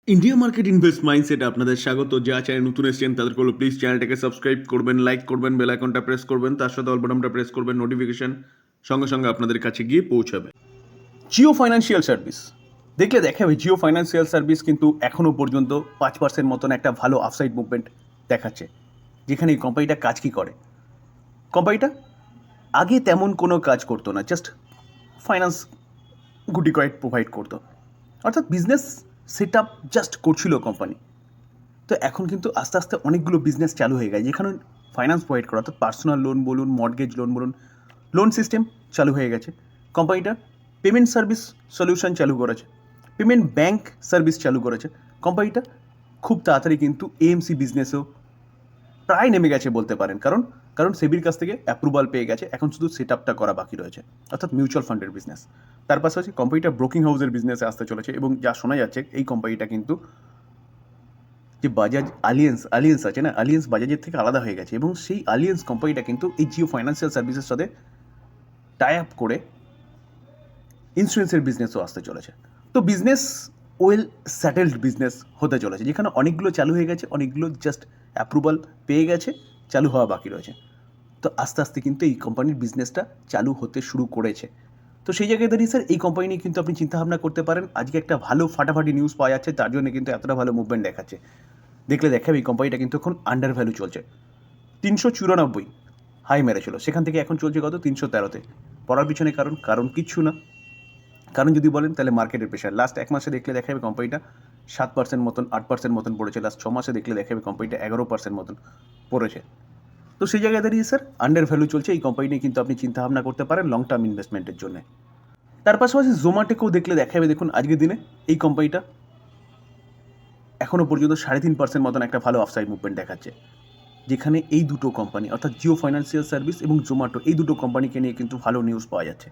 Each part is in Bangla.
ইন্ডিয়া মার্কেট ইনভেস্ট মাইন্ডসেটে আপনাদের স্বাগত। যা চ্যানেল নতুন এসেছেন তাদের হলো প্লিজ চ্যানেলটাকে সাবস্ক্রাইব করবেন, লাইক করবেন, বেল আইকনটা প্রেস করবেন, তার সাথে অল বাটনটা প্রেস করবেন, নোটিফিকেশন সঙ্গে সঙ্গে আপনাদের কাছে গিয়ে পৌঁছাবে। জিও ফাইন্যান্সিয়াল সার্ভিস দেখলে দেখাবে, জিও ফাইন্যান্সিয়াল সার্ভিস কিন্তু এখনও পর্যন্ত 5% মতন একটা ভালো আফসাইড মুভমেন্ট দেখাচ্ছে। যেখানে এই কোম্পানিটা কাজ কি করে, কোম্পানিটা আগে তেমন কোনো কাজ করতো না, জাস্ট ফাইন্যান্স গুটি কয়েক প্রোভাইড করতো, অর্থাৎ বিজনেস সেট আপ জাস্ট করছিল কোম্পানি। তো এখন কিন্তু আস্তে আস্তে অনেকগুলো বিজনেস চালু হয়ে গেছে, যেখানে ফাইন্যান্স প্রোভাইড করা, অর্থাৎ পার্সোনাল লোন বলুন, মর্টগেজ লোন বলুন, লোন সিস্টেম চালু হয়ে গেছে। কোম্পানিটা পেমেন্ট সার্ভিস সলিউশন চালু করেছে, পেমেন্ট ব্যাঙ্ক সার্ভিস চালু করেছে। কোম্পানিটা খুব তাড়াতাড়ি কিন্তু এএমসি বিজনেসেও প্রায় নেমে গেছে বলতে পারেন, কারণ সেবির কাছ থেকে অ্যাপ্রুভাল পেয়ে গেছে। এখন শুধু সেট আপটা করা বাকি রয়েছে, অর্থাৎ মিউচুয়াল ফান্ডের বিজনেস। তার পাশাপাশি কোম্পানিটা ব্রোকিং হাউসের বিজনেসে আসতে চলেছে, এবং যা শোনা যাচ্ছে এই কোম্পানিটা কিন্তু যে বাজাজ আলিয়েন্স আছে না, আলিয়েন্স বাজাজের থেকে আলাদা হয়ে গেছে, এবং সেই আলিয়েন্স কোম্পানিটা কিন্তু এই জিও ফাইন্যান্সিয়াল সার্ভিসের সাথে টাই আপ করে ইন্স্যুরেন্সের বিজনেসও আসতে চলেছে। তো বিজনেস ওয়েল সেটেলড বিজনেস হতে চলেছে, যেখানে অনেকগুলো চালু হয়ে গেছে, অনেকগুলো জাস্ট অ্যাপ্রুভাল পেয়ে গেছে, চালু হওয়া বাকি রয়েছে। তো আস্তে আস্তে কিন্তু এই কোম্পানির বিজনেসটা চালু হতে শুরু করেছে। তো সেই জায়গায় দাঁড়িয়ে স্যার এই কোম্পানি নিয়ে কিন্তু আপনি চিন্তাভাবনা করতে পারেন। আজকে একটা ভালো ফাটাফাটি নিউজ পাওয়া যাচ্ছে, তার জন্য কিন্তু এতটা ভালো মুভমেন্ট দেখাচ্ছে। দেখলে দেখাবে এই কোম্পানিটা কিন্তু এখন আন্ডার ভ্যালু চলছে। 394 হাই মেরেছিল, সেখান থেকে এখন চলছে কত, 313-তে। পড়ার পিছনে কারণ কিচ্ছু না। কারণ যদি বলেন তাহলে মার্কেটের প্রেশার। লাস্ট এক মাসে দেখলে দেখাবে কোম্পানিটা 7% মতন, 8% মতন পড়েছে। লাস্ট 6 মাসে দেখলে দেখাবে কোম্পানিটা 11% মতন পড়েছে। তো সেই জায়গায় দাঁড়িয়ে স্যার আন্ডার ভ্যালু চলছে এই কোম্পানি নিয়ে কিন্তু আপনি চিন্তাভাবনা করতে পারেন লং টার্ম ইনভেস্টমেন্টের জন্য। তার পাশাপাশি জোম্যাটোকেও দেখলে দেখাবে, দেখুন আজকের দিনে এই কোম্পানিটা এখনও পর্যন্ত 3.5% মতন একটা ভালো অফসাইড মুভমেন্ট দেখাচ্ছে। যেখানে এই দুটো কোম্পানি, অর্থাৎ জিও ফাইন্যান্সিয়াল সার্ভিস এবং জোম্যাটো, এই দুটো কোম্পানিকে নিয়ে কিন্তু ভালো নিউজ পাওয়া যাচ্ছে।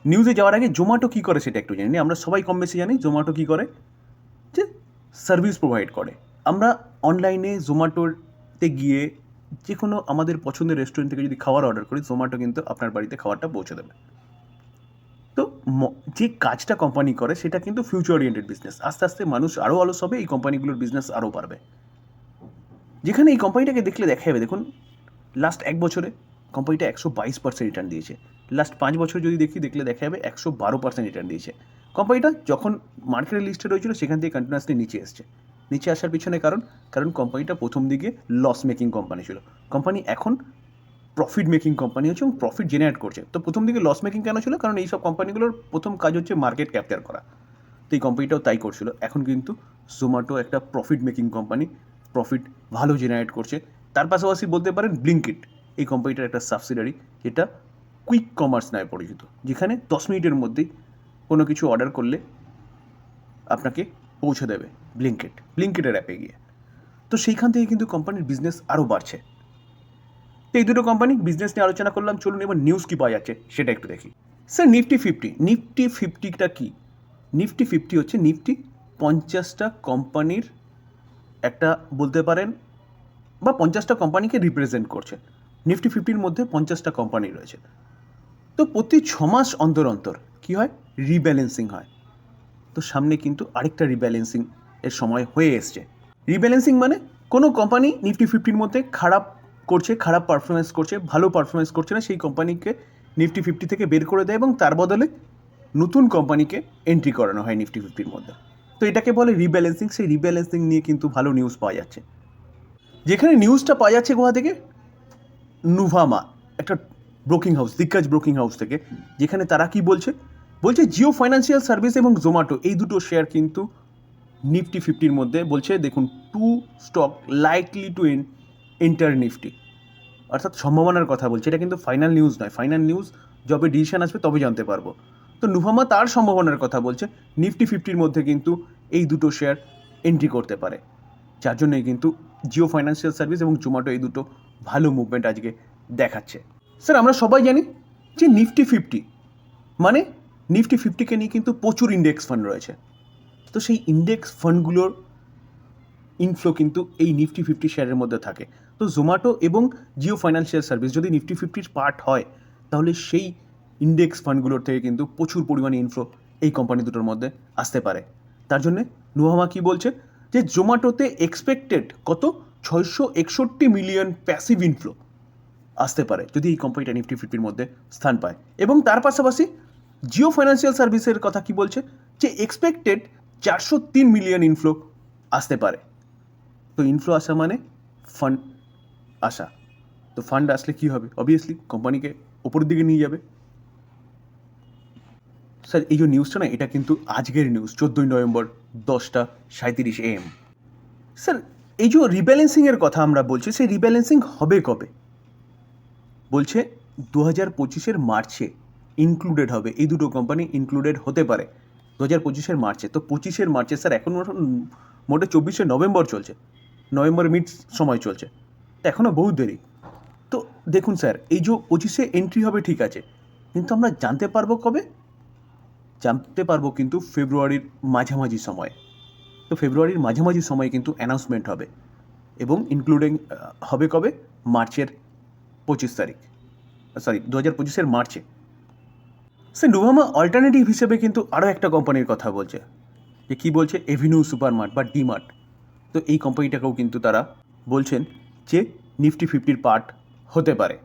নিউজে যাওয়ার আগে জোম্যাটো কী করে সেটা একটু জানি। আমরা সবাই কম বেশি জানি জোম্যাটো কী করে, যে সার্ভিস প্রোভাইড করে। আমরা অনলাইনে জোম্যাটোতে গিয়ে যে কোনো আমাদের পছন্দের রেস্টুরেন্ট থেকে যদি খাবার অর্ডার করি, জোম্যাটো কিন্তু আপনার বাড়িতে খাবারটা পৌঁছে দেবে। তো যে কাজটা কোম্পানি করে সেটা কিন্তু ফিউচার ওরিয়েন্টেড বিজনেস। আস্তে আস্তে মানুষ আরও অলস হবে, এই কোম্পানিগুলোর বিজনেস আরও বাড়বে। যেখানে এই কোম্পানিটাকে দেখলে দেখা যাবে, দেখুন লাস্ট এক বছরে কোম্পানিটা 122% রিটার্ন দিয়েছে। লাস্ট 5 বছর যদি দেখলে দেখা যাবে 112% রিটার্ন দিয়েছে। কোম্পানিটা যখন মার্কেটে লিস্টেড হয়েছিল সেখান থেকে কন্টিনিউয়াসলি নিচে এসছে। নিচে আসার পিছনে কারণ কোম্পানিটা প্রথম দিকে লস মেকিং কোম্পানি ছিল। কোম্পানি এখন প্রফিট মেকিং কোম্পানি হচ্ছে এবং প্রফিট জেনারেট করছে। তো প্রথম দিকে লস মেকিং কেন ছিল, কারণ এইসব কোম্পানিগুলোর প্রথম কাজ হচ্ছে মার্কেট ক্যাপচার করা। তো এই কোম্পানিটাও তাই করছিল। এখন কিন্তু জোম্যাটো একটা প্রফিট মেকিং কোম্পানি, প্রফিট ভালো জেনারেট করছে। তার পাশাপাশি বলতে পারেন ব্লিঙ্কিট এই কোম্পানিটার একটা সাবসিডারি, যেটা কুইক কমার্স নামে পরিচিত, যেখানে 10 মিনিটের মধ্যেই কোনো কিছু অর্ডার করলে আপনাকে পৌঁছে দেবে ব্লিঙ্কিটের অ্যাপে গিয়ে। তো সেইখান থেকে কিন্তু কোম্পানির বিজনেস আরও বাড়ছে। তো এই দুটো কোম্পানি বিজনেস নিয়ে আলোচনা করলাম, চলুন এবার নিউজ কী পাওয়া যাচ্ছে সেটা একটু দেখি। স্যার নিফটি ফিফটিটা কি? নিফটি 50 হচ্ছে নিফটি 50টা কোম্পানির একটা বলতে পারেন, বা 50টা কোম্পানিকে রিপ্রেজেন্ট করছে। নিফটি 50-র মধ্যে 50টা কোম্পানি রয়েছে। তো প্রতি 6 মাস অন্তর অন্তর কী হয়, রিব্যালেন্সিং হয়। তো সামনে কিন্তু আরেকটা রিব্যালেন্সিং এর সময় হয়ে এসছে। রিব্যালেন্সিং মানে কোনো কোম্পানি নিফটি 50-র মধ্যে খারাপ পারফরমেন্স করছে, ভালো পারফরমেন্স করছে না, সেই কোম্পানিকে নিফটি 50 থেকে বের করে দেয় এবং তার বদলে নতুন কোম্পানিকে এন্ট্রি করানো হয় নিফটি 50-র মধ্যে। তো এটাকে বলে রিব্যালেন্সিং। সেই রিব্যালেন্সিং নিয়ে কিন্তু ভালো নিউজ পাওয়া যাচ্ছে। যেখানে নিউজটা পাওয়া যাচ্ছে কোথা থেকে, নুভামা, একটা ব্রোকিং হাউস, দিগ্গজ ব্রোকিং হাউস থেকে। যেখানে তারা কি বলছে জিও ফাইন্যান্সিয়াল সার্ভিস এবং জোম্যাটো এই দুটো শেয়ার কিন্তু নিফটি 50-র মধ্যে বলছে, দেখুন 2 stock likely to enter Nifty, অর্থাৎ সম্ভাবনার কথা বলছে। এটা কিন্তু ফাইনাল নিউজ নয়, ফাইনাল নিউজ যবে ডিসিশন আসবে তবে জানতে পারবো। তো নুভামা তার সম্ভাবনার কথা বলছে, নিফটি 50-র মধ্যে কিন্তু এই দুটো শেয়ার এন্ট্রি করতে পারে। যার জন্যই কিন্তু জিও ফাইন্যান্সিয়াল সার্ভিস এবং জোম্যাটো এই দুটো ভালো মুভমেন্ট আজকে দেখাচ্ছে। স্যার আমরা সবাই জানি যে নিফটি 50 মানে নিফটি 50-কে নিয়ে কিন্তু প্রচুর ইন্ডেক্স ফান্ড রয়েছে। তো সেই ইন্ডেক্স ফান্ডগুলোর ইনফ্লো কিন্তু এই নিফটি 50 শেয়ারের মধ্যে থাকে। তো জোম্যাটো এবং জিও ফাইন্যান্সিয়াল সার্ভিস যদি নিফটি 50-র পার্ট হয়, তাহলে সেই ইন্ডেক্স ফান্ডগুলোর থেকে কিন্তু প্রচুর পরিমাণে ইনফ্লো এই কোম্পানি দুটোর মধ্যে আসতে পারে। তার জন্যে নুহামা কি বলছে যে জোম্যাটোতে এক্সপেক্টেড কত 661 মিলিয়ন প্যাসিভ ইনফ্লো আসতে পারে যদি এই কোম্পানিটা নিফটি ফিফটির মধ্যে স্থান পায়। এবং তার পাশাপাশি জিও ফাইন্যান্সিয়াল সার্ভিসের কথা কি বলছে যে এক্সপেক্টেড 403 মিলিয়ন ইনফ্লো আসতে পারে। তো ইনফ্লো আসা মানে ফান্ড আসা, তো ফান্ড আসলে কী হবে, অবভিয়াসলি কোম্পানিকে ওপরের দিকে নিয়ে যাবে। স্যার এই যে নিউজটা না, এটা কিন্তু আজকের নিউজ, 14ই নভেম্বর 10:37 AM। স্যার এই যে রিব্যালেন্সিংয়ের কথা আমরা বলছি, সেই রিব্যালেন্সিং হবে কবে? বলছে 2025-এর মার্চে ইনক্লুডেড হবে, এই দুটো কোম্পানি ইনক্লুডেড হতে পারে 2025-এর মার্চে। তো 25-এর মার্চে স্যার এখন মোটে 24শে নভেম্বর চলছে, নভেম্বরের মিড সময় চলছে, তো এখনও বহু দেরি। তো দেখুন স্যার, এই যে 25-এ এন্ট্রি হবে ঠিক আছে, কিন্তু আমরা জানতে পারবো কবে? জানতে পারবো কিন্তু ফেব্রুয়ারির মাঝামাঝি সময়ে। তো ফেব্রুয়ারির মাঝামাঝি সময়ে কিন্তু অ্যানাউন্সমেন্ট হবে, এবং ইনক্লুডিং হবে কবে? মার্চের 25 তারিখ, 2025-এর মার্চে। সে নুভামা অল্টারনেটিভ হিসেবে কিন্তু আরও একটা কোম্পানির কথা বলছে, যে কী বলছে, এভিনিউ সুপারমার্ট বা ডিমার্ট। তো এই কোম্পানিটাকেও কিন্তু তারা বলছেন যে নিফটি ফিফটির পার্ট হতে পারে।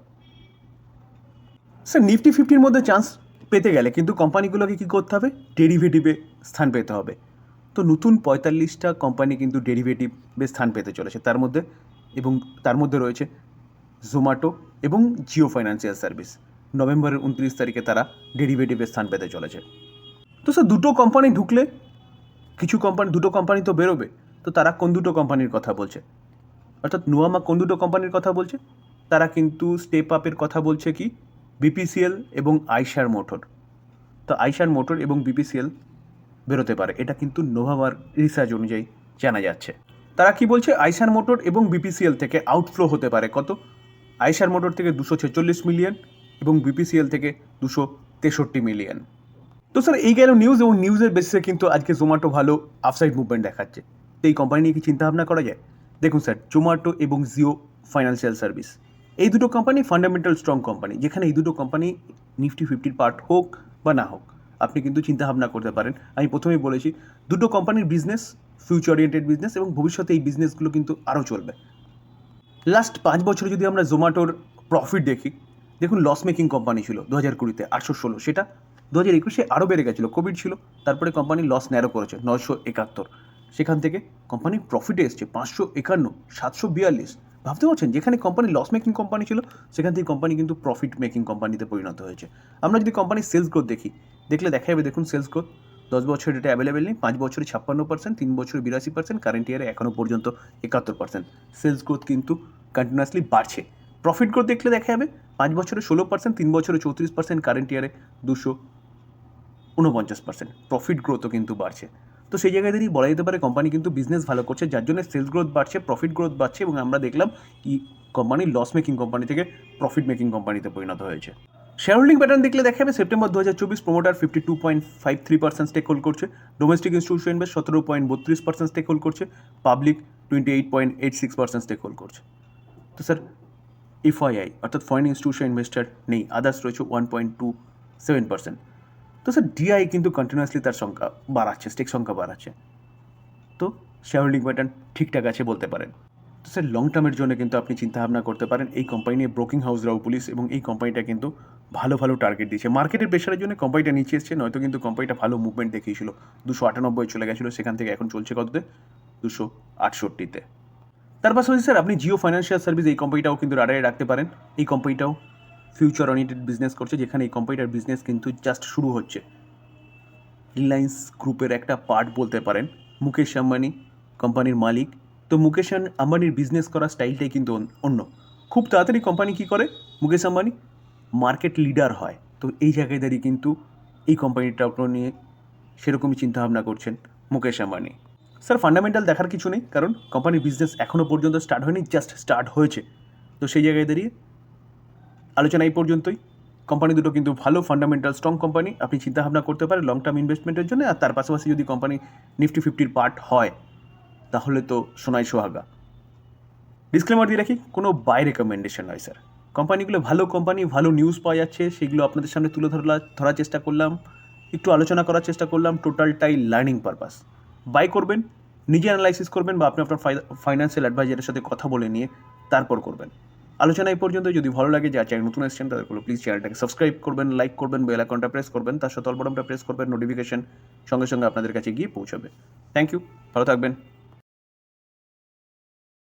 স্যার নিফটি ফিফটির মধ্যে চান্স পেতে গেলে কিন্তু কোম্পানিগুলোকে কী করতে হবে? ডেরিভেটিভে স্থান পেতে হবে। তো নতুন 45টা কোম্পানি কিন্তু ডেরিভেটিভে স্থান পেতে চলেছে, তার মধ্যে রয়েছে জোম্যাটো এবং জিও ফাইন্যান্সিয়াল সার্ভিস। নভেম্বরের 29 তারিখে তারা ডেরিভেটিভে স্থান পেতে চলেছে। তো স্যার দুটো কোম্পানি ঢুকলে দুটো কোম্পানি তো বেরোবে, তো তারা কোন দুটো কোম্পানির কথা বলছে, অর্থাৎ নুয়ামা কোন দুটো কোম্পানির কথা বলছে? তারা কিন্তু স্টেপ আপের কথা বলছে কি বিপিসিএল এবং আইশার মোটর। তো আইশার মোটর এবং বিপিসিএল বেরোতে পারে, এটা কিন্তু নোভামার রিসার্চ অনুযায়ী জানা যাচ্ছে। তারা কি বলছে, আইশার মোটর এবং বিপিসিএল থেকে আউটফ্লো হতে পারে কত? আইশার মোটর থেকে 246 মিলিয়ন এবং বিপিসিএল থেকে 263 মিলিয়ন। তো স্যার এই গেল নিউজ, এবং নিউজের বেসিসে কিন্তু আজকে জোম্যাটো ভালো আপসাইড মুভমেন্ট দেখাচ্ছে। তো এই কোম্পানি নিয়ে কি চিন্তাভাবনা করা যায়? দেখুন স্যার, জোম্যাটো এবং জিও ফাইন্যান্সিয়াল সার্ভিস, এই দুটো কোম্পানি ফান্ডামেন্টাল স্ট্রং কোম্পানি, যেখানে এই দুটো কোম্পানি নিফটি ফিফটির পার্ট হোক বা না হোক, আপনি কিন্তু চিন্তাভাবনা করতে পারেন। আমি প্রথমেই বলেছি দুটো কোম্পানির বিজনেস ফিউচার ওরিয়েন্টেড বিজনেস, এবং ভবিষ্যতে এই বিজনেসগুলো কিন্তু আরও চলবে। লাস্ট 5 বছরে যদি আমরা জোম্যাটোর প্রফিট দেখি, দেখুন লস মেকিং কোম্পানি ছিল 2020-তে 816, সেটা 2021-এ আরও বেড়ে গেছিলো, কোভিড ছিল, তারপরে কোম্পানি লস ন্যারো করেছে 971, সেখান থেকে কোম্পানি প্রফিটে এসছে 551, 742। ভাবতে পারছেন, যেখানে কোম্পানি লস মেকিং কোম্পানি ছিল সেখান থেকে কোম্পানি কিন্তু প্রফিট মেকিং কোম্পানিতে পরিণত হয়েছে। আমরা যদি কোম্পানির সেলস গ্রোথ দেখলে দেখা যাবে, দেখুন সেলস গ্রোথ 10 বছরের ডেটা অ্যাভেলেবেল নেই, 5 বছরে 56%, 3 বছরে 82%, কারেন্ট ইয়ারে এখনও পর্যন্ত 71%। সেলস গ্রোথ কিন্তু কন্টিনিউয়াসলি বাড়ছে। প্রফিট গ্রোথ দেখলে দেখা যাবে 5 বছরে 16%, 3 বছরে 34%, কারেন্ট ইয়ারে 249%। প্রফিট গ্রোথও কিন্তু বাড়ছে। তো সেই জায়গায় দাঁড়িয়ে বলা যেতে পারে কোম্পানি কিন্তু বিজনেস ভালো করছে, যার জন্য সেলস গ্রোথ বাড়ছে, প্রফিট গ্রোথ বাড়ছে, এবং আমরা দেখলাম এই কোম্পানি লস মেকিং কোম্পানি থেকে প্রফিট মেকিং কোম্পানিতে পরিণত হয়েছে। শেয়ার হোল্ডিং প্যাটার্ন দেখলে দেখা যাবে সেপ্টেম্বর 2024 প্রোমোটার 52.53% স্টেক হোল্ড করছে, domestic institution invest 17.32% stake hold করছে, পাবলিক 28.86% স্টেক হোল্ড করছে। তো স্যার এফআইআই অর্থাৎ ফরেন ইনস্টিটিউশন ইনভেস্টার নেই, আদার্স রয়েছে 1.27%। তো স্যার ডিআই কিন্তু কন্টিনিউয়াসলি তার সংখ্যা বাড়াচ্ছে, স্টেক সংখ্যা বাড়াচ্ছে। তো শেয়ার হোল্ডিং প্যাটার্ন ঠিকঠাক আছে বলতে পারেন। তো স্যার লং টার্মের জন্য কিন্তু আপনি চিন্তাভাবনা করতে পারেন। এই কোম্পানি নিয়ে ব্রোকিং হাউস রাও পুলিশ এবং এই কোম্পানিটা কিন্তু ভালো টার্গেট দিয়েছে। মার্কেটের প্রেশারের জন্য কোম্পানিটা নিচে এসছে, নয়তো কিন্তু কোম্পানিটা ভালো মুভমেন্ট দেখিয়েছিল, 298 চলে গেছিলো, সেখান থেকে এখন চলছে কততে? 268-তে। তার পাশাপাশি স্যার আপনি জিও ফাইন্যান্সিয়াল সার্ভিস এই কোম্পানিটাও কিন্তু রাডারে রাখতে পারেন। এই কোম্পানিটাও ফিউচার ওরিয়েন্টেড বিজনেস করছে, যেখানে এই কোম্পানিটার বিজনেস কিন্তু জাস্ট শুরু হচ্ছে। রিলায়েন্স গ্রুপের একটা পার্ট বলতে পারেন, মুকেশ আম্বানি কোম্পানির মালিক। তো মুকেশ আম্বানির বিজনেস করার স্টাইলটাই কিন্তু অন্য। খুব তাড়াতাড়ি কোম্পানি কী করে, মুকেশ আম্বানি মার্কেট লিডার হয়। তো এই জায়গায় দাঁড়িয়ে কিন্তু এই কোম্পানিটাকে নিয়ে সেরকমই চিন্তাভাবনা করছেন মুকেশ আম্বানি। স্যার ফান্ডামেন্টাল দেখার কিছু নেই, কারণ কোম্পানির বিজনেস এখনও পর্যন্ত স্টার্ট হয়নি, জাস্ট স্টার্ট হয়েছে। তো সেই জায়গায় দাঁড়িয়ে আলোচনা এই পর্যন্তই। কোম্পানি দুটো কিন্তু ভালো ফান্ডামেন্টাল স্ট্রং কোম্পানি, আপনি চিন্তাভাবনা করতে পারেন লং টার্ম ইনভেস্টমেন্টের জন্য। আর তার পাশাপাশি যদি কোম্পানি নিফটি ফিফটির পার্ট হয় তাহলে তো সোনাই সোহাগা। ডিসক্লেমার দিয়ে রাখি, কোনো বাই রেকমেন্ডেশন নয় স্যার। কোম্পানিগুলো ভালো কোম্পানি, ভালো নিউজ পাওয়া যাচ্ছে, সেগুলো আপনাদের সামনে তুলে ধরার চেষ্টা করলাম, একটু আলোচনা করার চেষ্টা করলাম, টোটালটাই লার্নিং পারপাস। বাই করবেন, নিজে অ্যানালাইসিস করবেন বা আপনি আপনার ফাইন্যান্সিয়াল অ্যাডভাইজারের সাথে কথা বলে নিয়ে তারপর করবেন। আলোচনা এই পর্যন্ত। যদি ভালো লাগে, যারা চ্যানেল নতুন এসেছেন তাদের প্লিজ চ্যানেলটাকে সাবস্ক্রাইব করবেন, লাইক করবেন, বেল আইকনটা প্রেস করবেন, তার সাথে অল বাটনটা প্রেস করবেন, নোটিফিকেশন সঙ্গে সঙ্গে আপনাদের কাছে গিয়ে পৌঁছাবে। থ্যাংক ইউ, ভালো থাকবেন।